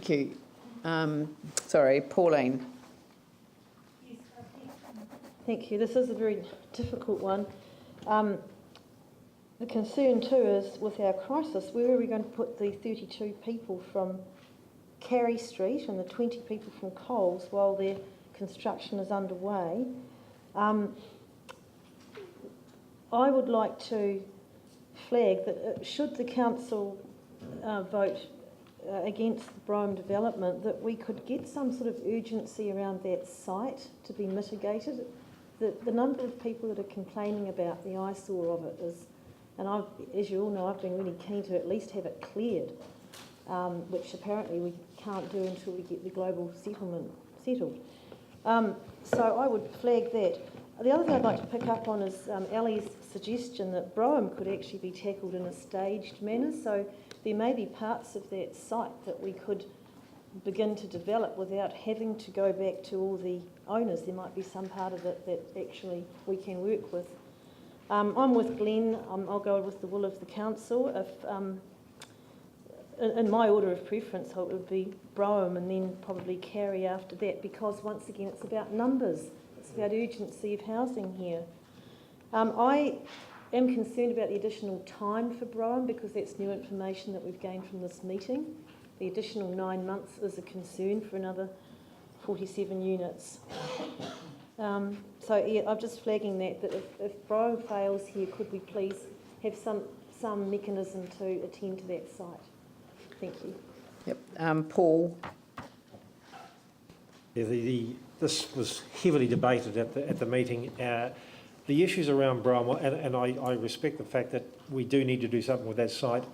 Thank you. Sorry, Pauline. Thank you. This is a very difficult one. The concern too is with our crisis, where are we going to put the 32 people from Carey Street and the 20 people from Coles while their construction is underway? I would like to flag that should the council vote against the Brougham development, that we could get some sort of urgency around that site to be mitigated. The number of people that are complaining about the eyesore of it is, and as you all know, I've been really keen to at least have it cleared, which apparently we can't do until we get the global settlement settled. So I would flag that. The other thing I'd like to pick up on is Ali's suggestion that Brougham could actually be tackled in a staged manner. So there may be parts of that site that we could begin to develop without having to go back to all the owners. There might be some part of it that actually we can work with. I'm with Glenn. I'll go with the will of the council. In my order of preference, it would be Brougham and then probably Carey after that, because once again it's about numbers. It's about urgency of housing here. I am concerned about the additional time for Brougham because that's new information that we've gained from this meeting. The additional 9 months is a concern for another 47 units. So yeah, I'm just flagging that if Brougham fails here, could we please have some mechanism to attend to that site? Thank you. Yep. Paul. Yeah, this was heavily debated at the meeting. The issues around Brougham, and I respect the fact that we do need to do something with that site.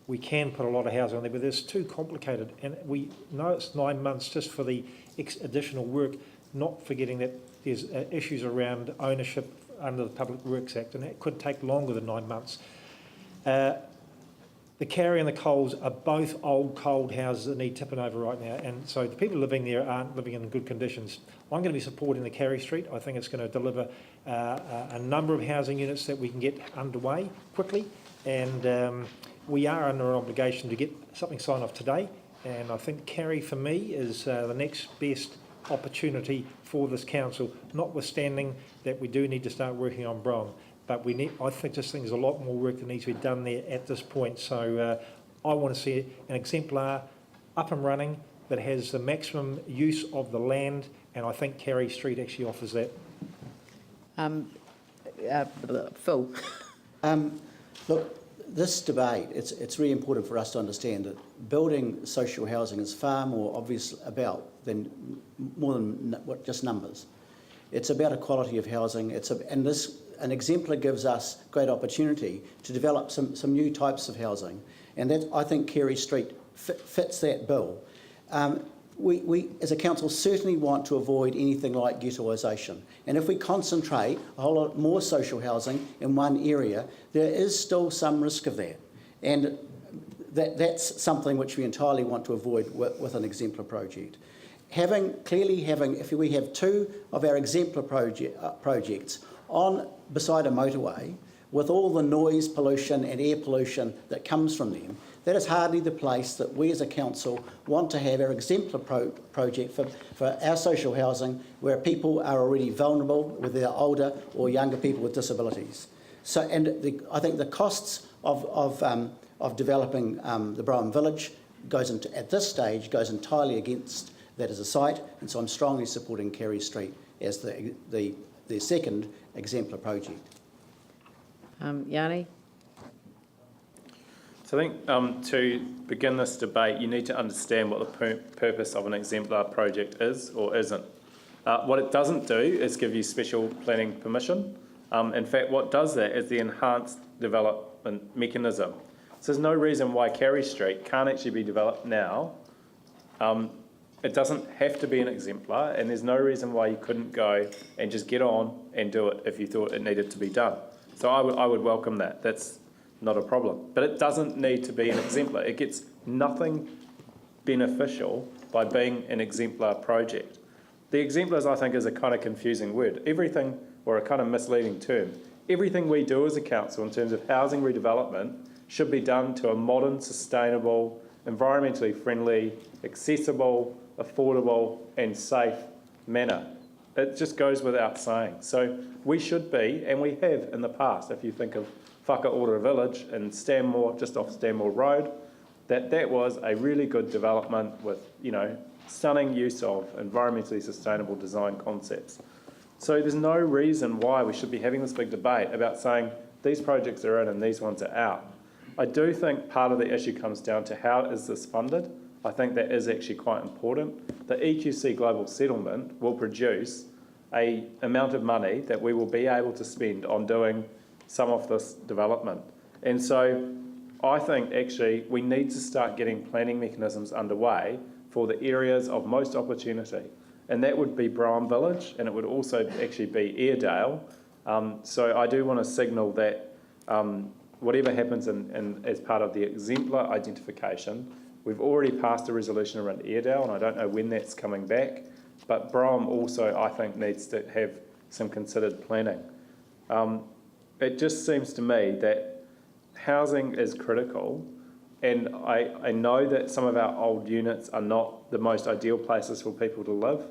We can put a lot of housing on there, but it's too complicated. And we know it's 9 months just for the additional work, not forgetting that there's issues around ownership under the Public Works Act, and that could take longer than 9 months. The Carey and the Coles are both old, cold houses that need tipping over right now, and so the people living there aren't living in good conditions. I'm going to be supporting the Carey Street. I think it's going to deliver a number of housing units that we can get underway quickly, and we are under an obligation to get something signed off today, and I think Carey for me is the next best opportunity for this council, notwithstanding that we do need to start working on Brougham. But I think this thing is a lot more work that needs to be done there at this point. So I want to see an exemplar up and running that has the maximum use of the land, and I think Carey Street actually offers that. Phil. Look, this debate, it's really important for us to understand that building social housing is far more obvious more than what just numbers. It's about equality of housing. An exemplar gives us great opportunity to develop some new types of housing, and that I think Carey Street fits that bill. We as a council certainly want to avoid anything like ghettoisation, and if we concentrate a whole lot more social housing in one area, there is still some risk of that, and that's something which we entirely want to avoid with an exemplar project. If we have two of our exemplar projects beside a motorway, with all the noise pollution and air pollution that comes from them, that is hardly the place that we as a council want to have our exemplar project for our social housing, where people are already vulnerable, whether they're older or younger people with disabilities. So, I think the costs of developing the Brougham Village at this stage goes entirely against that as a site, and so I'm strongly supporting Carey Street as the second exemplar project. Yanni? So I think to begin this debate, you need to understand what the purpose of an exemplar project is or isn't. What it doesn't do is give you special planning permission. In fact, what does that is the enhanced development mechanism. So there's no reason why Carey Street can't actually be developed now. It doesn't have to be an exemplar, and there's no reason why you couldn't go and just get on and do it if you thought it needed to be done. So I would welcome that. That's not a problem. But it doesn't need to be an exemplar. It gets nothing beneficial by being an exemplar project. The exemplars, I think, is a kind of confusing word. Everything, or a kind of misleading term, everything we do as a council in terms of housing redevelopment should be done to a modern, sustainable, environmentally friendly, accessible, affordable and safe manner. It just goes without saying. So we should be, and we have in the past, if you think of Whakaora Village in Stanmore, just off Stanmore Road, that was a really good development with, stunning use of environmentally sustainable design concepts. So there's no reason why we should be having this big debate about saying these projects are in and these ones are out. I do think part of the issue comes down to how is this funded. I think that is actually quite important. The EQC Global Settlement will produce an amount of money that we will be able to spend on doing some of this development. And so I think actually we need to start getting planning mechanisms underway for the areas of most opportunity. And that would be Brown Village, and it would also actually be Airedale. So I do want to signal that whatever happens as part of the exemplar identification, we've already passed a resolution around Airedale, and I don't know when that's coming back, but Brom also, I think, needs to have some considered planning. It just seems to me that housing is critical, and I know that some of our old units are not the most ideal places for people to live,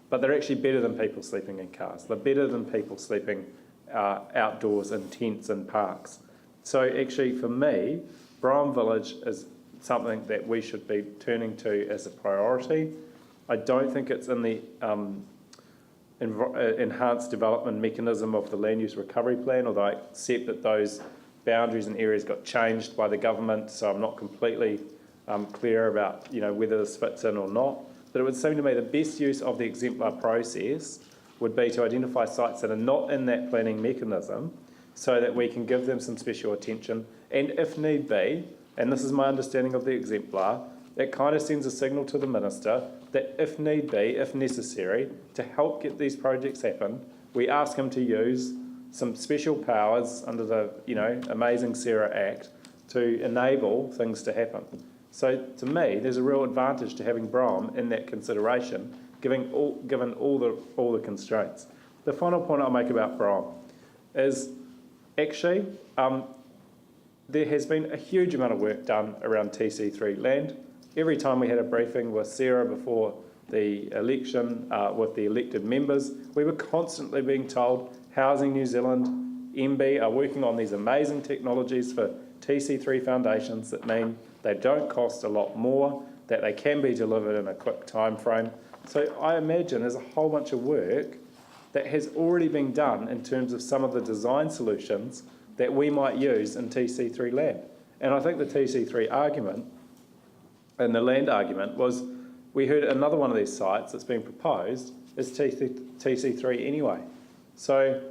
but they're actually better than people sleeping in cars. They're better than people sleeping outdoors in tents and parks. So actually, for me, Brom Village is something that we should be turning to as a priority. I don't think it's in the enhanced development mechanism of the land use recovery plan, although I accept that those boundaries and areas got changed by the government, so I'm not completely clear about whether this fits in or not. But it would seem to me the best use of the exemplar process would be to identify sites that are not in that planning mechanism so that we can give them some special attention, and if need be, and this is my understanding of the exemplar, it kind of sends a signal to the Minister that if need be, if necessary, to help get these projects happen, we ask him to use some special powers under the amazing Sarah Act to enable things to happen. So to me, there's a real advantage to having Brom in that consideration, given all the constraints. The final point I'll make about Brom is actually there has been a huge amount of work done around TC3 land. Every time we had a briefing with Sarah before the election with the elected members, we were constantly being told Housing New Zealand, MB are working on these amazing technologies for TC3 foundations that mean they don't cost a lot more, that they can be delivered in a quick time frame. So I imagine there's a whole bunch of work that has already been done in terms of some of the design solutions that we might use in TC3 land. And I think the TC3 argument and the land argument was we heard another one of these sites that's being proposed is TC3 anyway. So,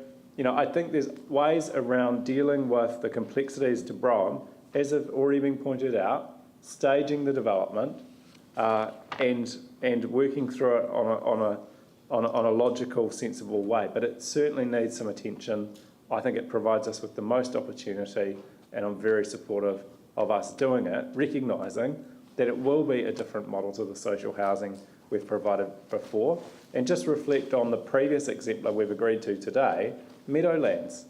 I think there's ways around dealing with the complexities to Brom, as have already been pointed out, staging the development and working through it on a logical, sensible way. But it certainly needs some attention. I think it provides us with the most opportunity, and I'm very supportive of us doing it, recognising that it will be a different model to the social housing we've provided before. And just reflect on the previous exemplar we've agreed to today, Meadowlands,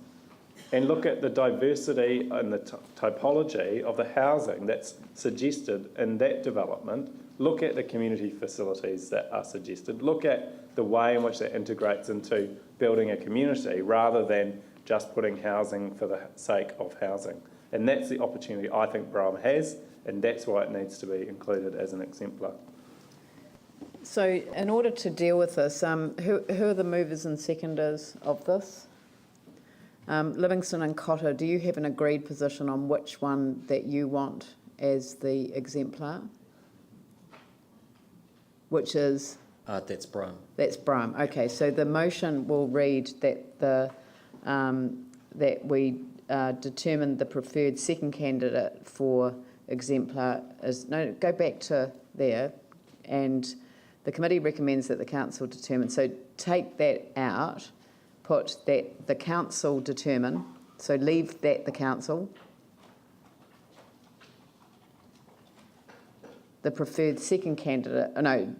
and look at the diversity and the typology of the housing that's suggested in that development. Look at the community facilities that are suggested. Look at the way in which that integrates into building a community rather than just putting housing for the sake of housing. And that's the opportunity I think Brom has, and that's why it needs to be included as an exemplar. So in order to deal with this, who are the movers and seconders of this? Livingston and Cotter, do you have an agreed position on which one that you want as the exemplar? Which is? That's Brom. That's Brom. Okay, so the motion will read that that we determine the preferred second candidate for exemplar is, no, go back to there, and the committee recommends that the council determine. So take that out, put that the council determine, so leave that the council. The preferred second candidate, no,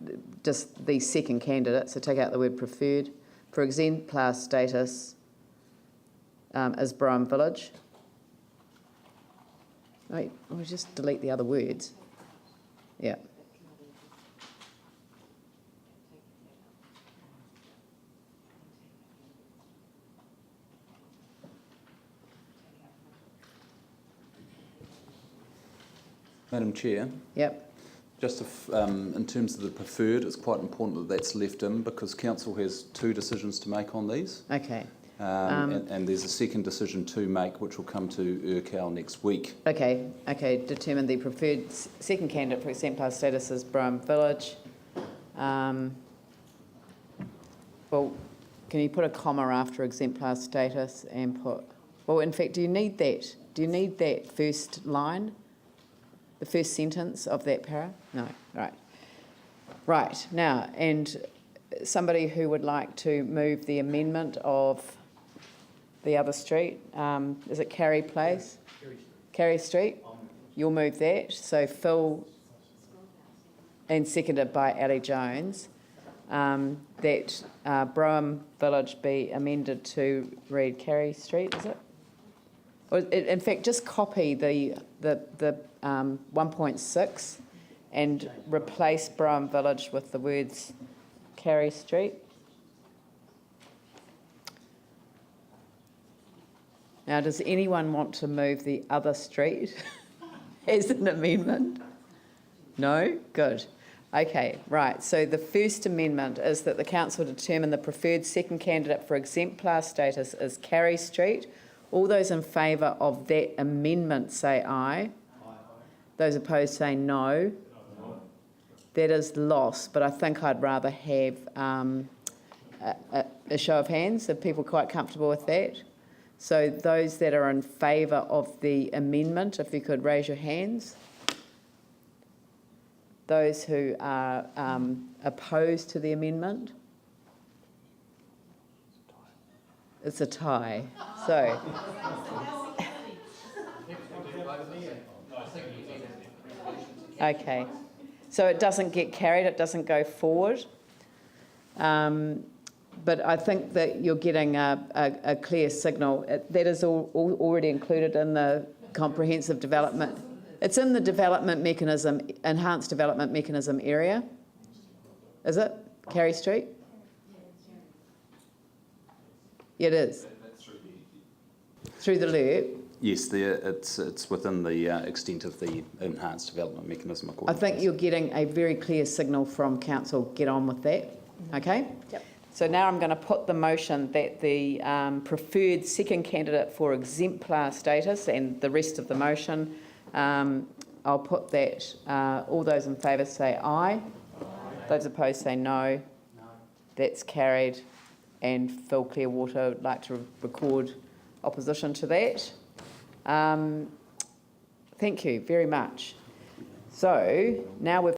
just the second candidate, so take out the word preferred, for exemplar status is Brom Village. Wait, we'll just delete the other words. Yeah. Madam Chair, Yep. just in terms of the preferred, it's quite important that that's left in because council has two decisions to make on these. Okay. And there's a second decision to make which will come to Urcal next week. Okay. Determine the preferred second candidate for exemplar status as Broome Village. Well, can you put a comma after exemplar status and put... Well, in fact, do you need that? Do you need that first line? The first sentence of that para? No. Right. Right. Now, and somebody who would like to move the amendment of the other street, is it Carey Place? Carey Street? You'll move that. So Phil, and seconded by Ali Jones, that Broome Village be amended to read Carey Street, is it? Or in fact, just copy the 1.6 and replace Broome Village with the words Carey Street. Now, does anyone want to move the other street as an amendment? No? Good. Okay, right. So the first amendment is that the council determine the preferred second candidate for exemplar status is Carey Street. All those in favour of that amendment say aye. Those opposed say no. That is lost, but I think I'd rather have a show of hands. Are people quite comfortable with that? So those that are in favour of the amendment, if you could raise your hands. Those who are opposed to the amendment. It's a tie. So. Okay. So it doesn't get carried, it doesn't go forward. But I think that you're getting a clear signal. That is already included in the comprehensive development. It's in the development mechanism, enhanced development mechanism area. Is it? Carey Street? It is. Through the loop. Yes, it's within the extent of the enhanced development mechanism. I think you're getting a very clear signal from council. Get on with that. Okay? Yep. So now I'm going to put the motion that the preferred second candidate for exemplar status and the rest of the motion, I'll put that all those in favour say aye. Those opposed say no. That's carried. And Phil Clearwater would like to record opposition to that. Thank you very much. So now we've